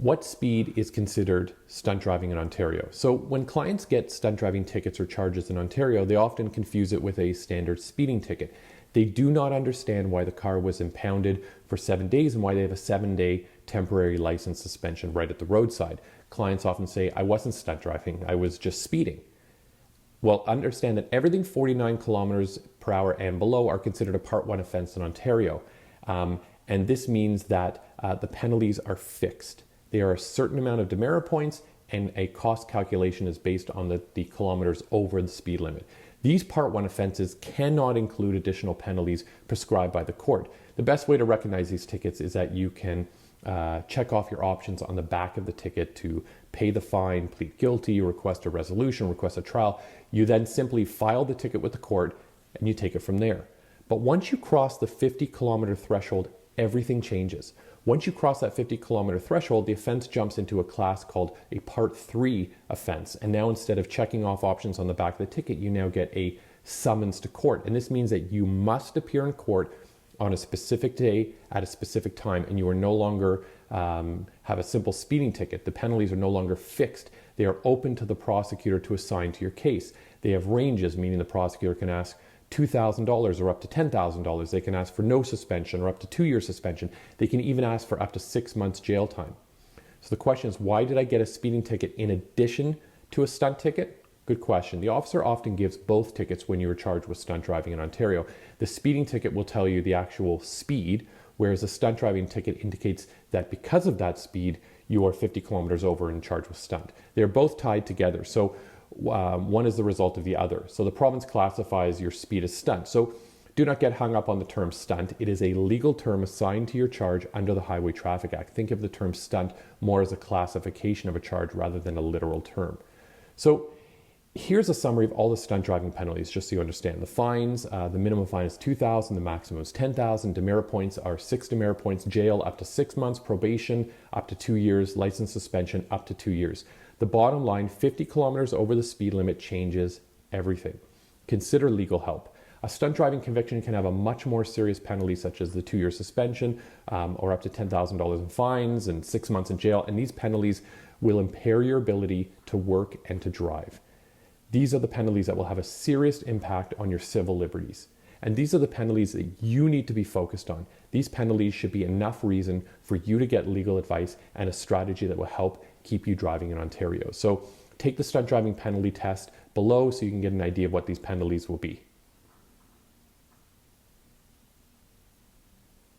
What speed is considered stunt driving in Ontario? So when clients get stunt driving tickets or charges in Ontario, they often confuse it with a standard speeding ticket. They do not understand why the car was impounded for 7 days and why they have a 7-day temporary license suspension right at the roadside. Clients often say, I wasn't stunt driving, I was just speeding. Well, understand that everything 49 kilometers per hour and below are considered a Part 1 offense in Ontario. And this means that the penalties are fixed. They are a certain amount of demerit points, and a cost calculation is based on the kilometers over the speed limit. These Part 1 offenses cannot include additional penalties prescribed by the court. The best way to recognize these tickets is that you can check off your options on the back of the ticket to pay the fine, plead guilty, request a resolution, request a trial. You then simply file the ticket with the court and you take it from there. But once you cross the 50-kilometer threshold, everything changes. Once you cross that 50-kilometer threshold, the offense jumps into a class called a Part 3 offense. And now instead of checking off options on the back of the ticket, you now get a summons to court. And this means that you must appear in court on a specific day at a specific time, and you are no longer have a simple speeding ticket. The penalties are no longer fixed. They are open to the prosecutor to assign to your case. They have ranges, meaning the prosecutor can ask $2,000 or up to $10,000. They can ask for no suspension or up to 2 years suspension. They can even ask for up to 6 months jail time. So the question is, why did I get a speeding ticket in addition to a stunt ticket? Good question. The officer often gives both tickets when you are charged with stunt driving in Ontario. The speeding ticket will tell you the actual speed, whereas a stunt driving ticket indicates that because of that speed, you are 50 kilometers over and charged with stunt. They're both tied together. So one is the result of the other. So the province classifies your speed as stunt. So do not get hung up on the term stunt. It is a legal term assigned to your charge under the Highway Traffic Act. Think of the term stunt more as a classification of a charge rather than a literal term. So here's a summary of all the stunt driving penalties, just so you understand. The fines, the minimum fine is $2,000, the maximum is $10,000. Demerit points are 6 demerit points, jail up to 6 months, probation up to 2 years, license suspension up to 2 years. The bottom line, 50 kilometers over the speed limit changes everything. Consider legal help. A stunt driving conviction can have a much more serious penalty, such as the 2-year suspension or up to $10,000 in fines and 6 months in jail. And these penalties will impair your ability to work and to drive. These are the penalties that will have a serious impact on your civil liberties. And these are the penalties that you need to be focused on. These penalties should be enough reason for you to get legal advice and a strategy that will help keep you driving in Ontario. So take the stunt driving penalty test below so you can get an idea of what these penalties will be.